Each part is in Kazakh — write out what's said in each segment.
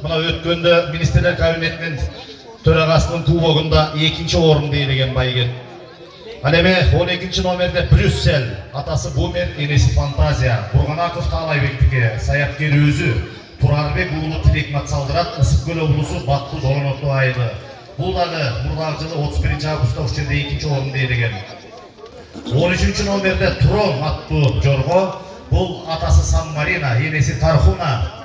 Mına ötkönde Ministerler Kabinetinin Төрағасының кубогында 2-ші орынды иелеген байген. Анеме 12-ші номерде Брюссель, атасы Бумер, енесі Фантазия, Бурғанақов Талайбектіке, Саяпкер өзі, Тұрарбек ұлы Тилекмат Салдырат, Ысықкөл облысы Баққу Дороноту айылы. Бұл дағы мұрдағы жылы 31 августа үшченде 2-ші орынды иелеген. 13-ші номерде Трон атты жорго, бұл атасы Сан-Марина, енесі Тархуна.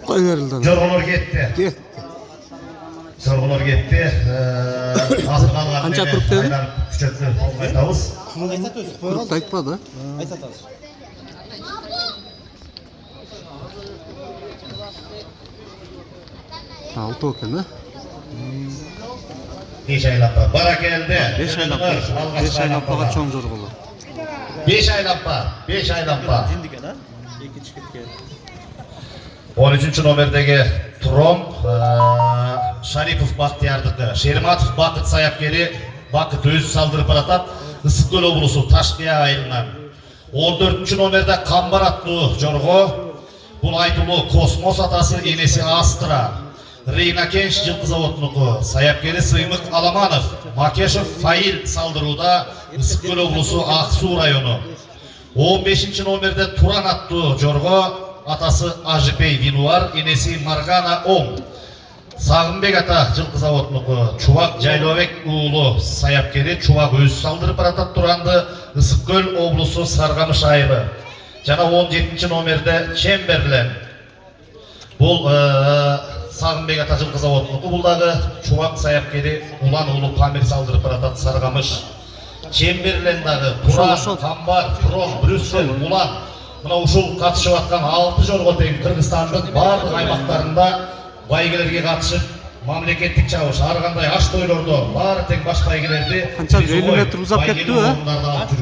Жорғолар кетті. Жорғолар кетті. Азыр қалған Қанша тұрып деді? Күшетті айтабыз. Тұрыпты айтпады. Айтатабыз. Алты екен, а? 5 айлаппа. Бара келді. 5 айлаппаға чоң жорғолар. 5 айлаппа. 5 айлаппа. Жиндіген, а? Екінші кеткен. 13-ші номердегі Тром, Шарипов Бақтиярдікі, Шерматов Бақыт Саяпкері, Бақыт өзі салдырып баратат, Ысықкөл облысы Ташқия айылынан. 14-ші номерде Қамбар атты жорго, бұл айтылы Космос атасы енесі Астра, Рейна Кенш жылқы заводынықы, Саяпкері Сыймық Аламанов, Макешев Фаил салдыруда, Ысықкөл облысы Ақсу районы. 15-ші номерде Туран атты жорго, атасы Ажипей Винуар, енесі Маргана Ом. Сағынбек ата жылқы заводынықы, Чувак Жайловек ұлы Саяпкері, Чувак өзі салдырып баратат Туранды, Ысықкөл облысы Сарғамыш айылы. Жана 17-ші номерде Чемберлен. Бұл Сағынбек ата жылқы заводынықы, бұлдағы Чувак Саяпкері, Улан ұлы Памир салдырып баратат Сарғамыш. Чемберлендағы Туран, Қамбар, Трон, Брюссель, Улан. Мына ушул катышып аткан 6 жорго тең Кыргызстандын барлык аймактарында байгелерге катышып, мамлекеттик чабыш, ар кандай аш тойлордо баары тең баш байгелерди Канча 50 метр узап кетти, а?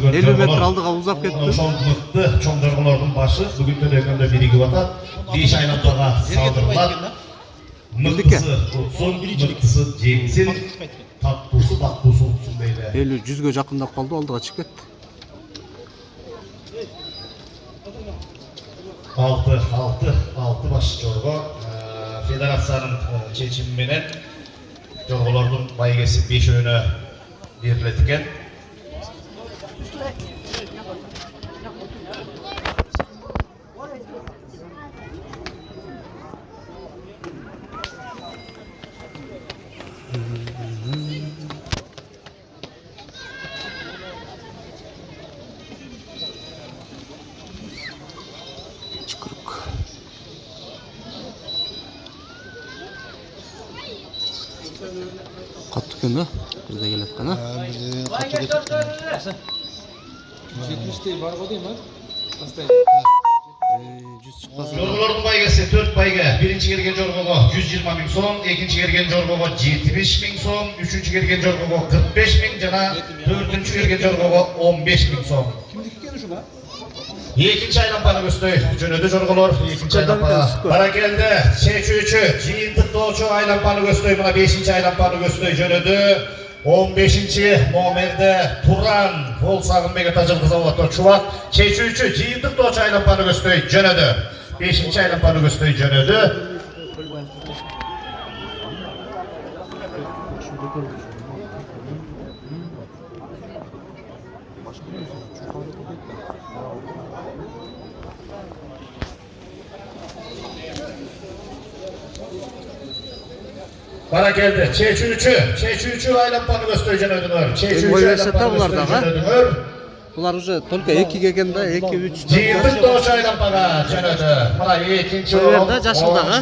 50 метр алдыга узап кетти. Ошол мыкты чоң жорголордун башы бүгүн экөндө биригип атат. 5 айлаппага салдырылат. Мыктысы утсун, мыктысы жеңсин, таттуусу бактуусу утсун дейли. 50-100ге жакындап калды, алдыга чыгып кетти. 6 баш жорго федерациянын чечими менен жорголордун байгеси 5-өөнө берилет экен. Катты екен да? Бізде келет қана? Бізде қатты кетті. 70-тей бар ғой дейм, а? Жорголордун байгеси 4 байге. Биринчи келген жоргого 120 000 сом, экинчи келген жоргого 75 000 сом, үчүнчү келген жоргого 45 000 жана төртүнчү келген жоргого 15 000 сом. Кимдики екен ушуга? Экинчи айланпаны көздөй жөнөдү жорголор. Экинчи айланпаны бара келди. Чечүүчү, жыйынтыктоочу айланпаны көздөй, мына 5-чи айланпаны көздөй жөнөдү. 15-чи номерде Туран, Ол Сагынбек ата жылкы заводдо Чубак. Чечүүчү, жыйынтыктоочу айланпаны көздөй жөнөдү. 5-чи айланпаны көздөй жөнөдү. Bana geldi. Çeçüçü aylanpanı gösteriyor jönödүңөр. Çeçüçü aylanpanı gösteriyor jönödүңөр. Bular уже только 2 келген да, 2-3. Жыйынтык доочу aylanпага жөнөдү. Мына экинчи орун. Берде жашылдагы.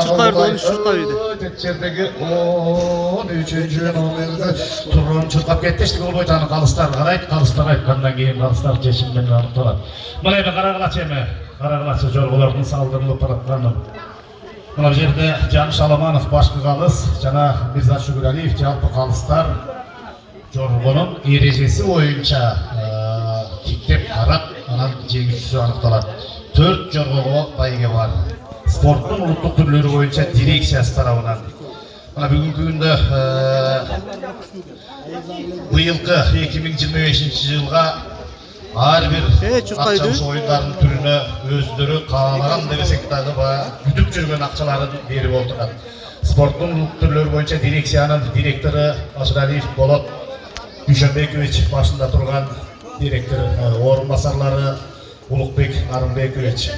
Чуркайырда 13 чуркап иди. Жердеги 13-чү номерде Туран чуркап кетти. Эчтеке болбойт, аны калыстар карайт. Калыстар айткандан кийин калыстар чечим менен аныкталат. Мына эми карагылачы эми. Карагылачы жорголордун салдырылып баратканы. Мына жерде Жаныш Аламанов башкы калыс жана Мирза Шүгүралиев жалпы калыстар жоргонун эрежеси боюнча тиктеп карап, анан жеңүүчүсү аныкталат. 4 жоргого байге бар. Спорттун улуттук түрлөрү боюнча дирекциясы тарабынан. Мына бүгүнкү күндө быйылкы 2025 жылга Her bir Çurkaydı. akçalıш oyunlarının türünü özleri kağalagan demesek dağı güdüp жүрген akçaların beri oldular. Sportun türleri boyunca direksiyanın direktörü Aşıraliyev Bolot Düşenbekoviç başında turgan direktör orunbasarlары Ulukbek Arınbekoviç,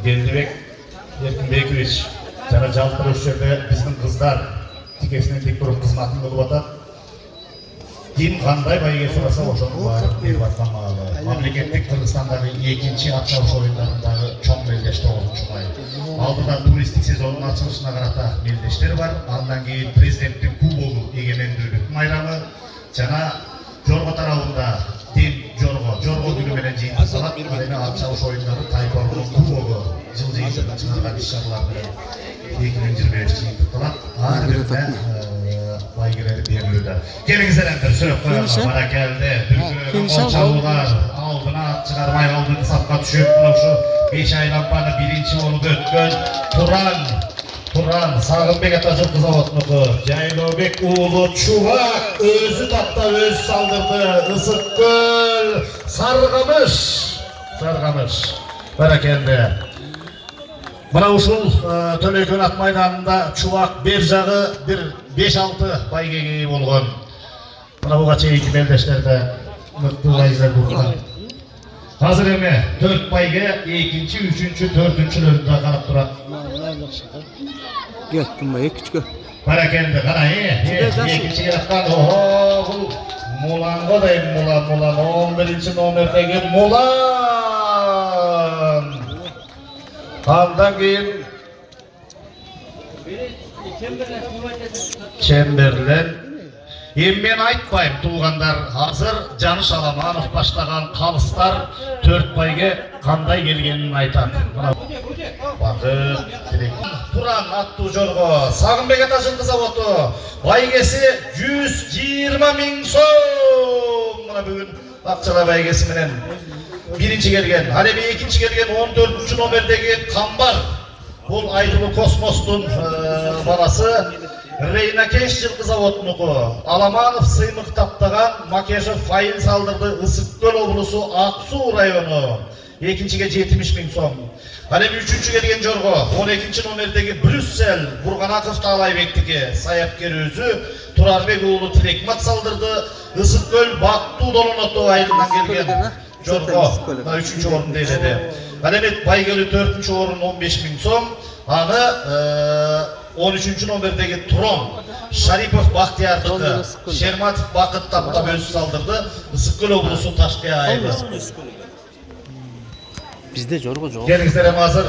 Geldibek Erkinbekoviç жана жалпы жерде биздин кыздар тикесинен тик туруп кызматын кылып атат. Ким кандай байге сураса ошону баарын берип аткан маалы. Мамлекеттик Кыргызстандагы экинчи атчалыш оюндарындагы чоң мелдеш 9 май. Алдыда туристтик сезондун ачылышына карата мелдештер бар. Андан кийин президенттин кубогу эгемендүүлүк майрамы жана Жорго тарабында Дин Жорго күнү менен жыйынтыкталат. Эми атчалыш оюндары Тайпордун кубогу жыл жыйынтыгында чыгарган иш-чаралар менен 2025 жыйынтыкталат. Ар бирде байгелери берилүүдө. Келиңиздер ендер сөп коелу баракелде. Дүргү чалуулар алдына ат чыгармай алдын сапка түшүп, мына ушу 5 айлампаны биринчи болуп өткөн Туран Сагынбек атажыл заводунуку Жайлообек уулу Чубак өзү таптап өз салдырды. Ысык көл Саргамыш баракелде. Мына ушул Төлөйкөн ат майданында Чубак бер жагы бир 5-6 байгеге болгон. Мына буга чейинки мелдештерде мыкты байгелер болгон. Азыр эми 4 байге 2-чи, 3-чү, 4-чүлөрүндө карап турат. Gittim ben küçük. Barakende qara ekинчи жактан бул Муланго дейм, Мулан 11-номердеги Мулан. Андан кийин Чемберлен. Эми мен айтпайм туугандар, азыр Жаныш Аламанов баштаган калыстар 4 байге кандай келгенин айтат. Бакыт Туран аттуу жорго Сагынбек атажыл заводу байгеси 120 000 сом. Мына бүгүн акчала байгеси менен биринчи келген. Ал эми экинчи келген 14-чү номердеги Камбар. Бул Айдылуу Космостун баласы Рейнакеш жылкы заводунуку. Аламанов сыймык таптаган Макешев файын салдырды. Ысык көл облусу Ак Суу району. Экинчиге 70 000 сом. Ал эми 3-чү келген жорго 12-чи номердеги Брюссел Бурганаков Таалайбектики саяпкер өзү Турарбек уулу Тилекмат салдырды. Ысык көл Бактуу Долоноту айылынан келген жорго 3-чү орунда эледи. Ал эми байгелүү 4-чү орун 15 000 сом. Аны 13-чү номердеги Тром Шарипов Бактиярдыкы, Шерматов Бакыт таптап өзү салдырды. Ысык көл облусу Ташкент айылы. Bizde jorgo жоқ. Келиңиздер эми азыр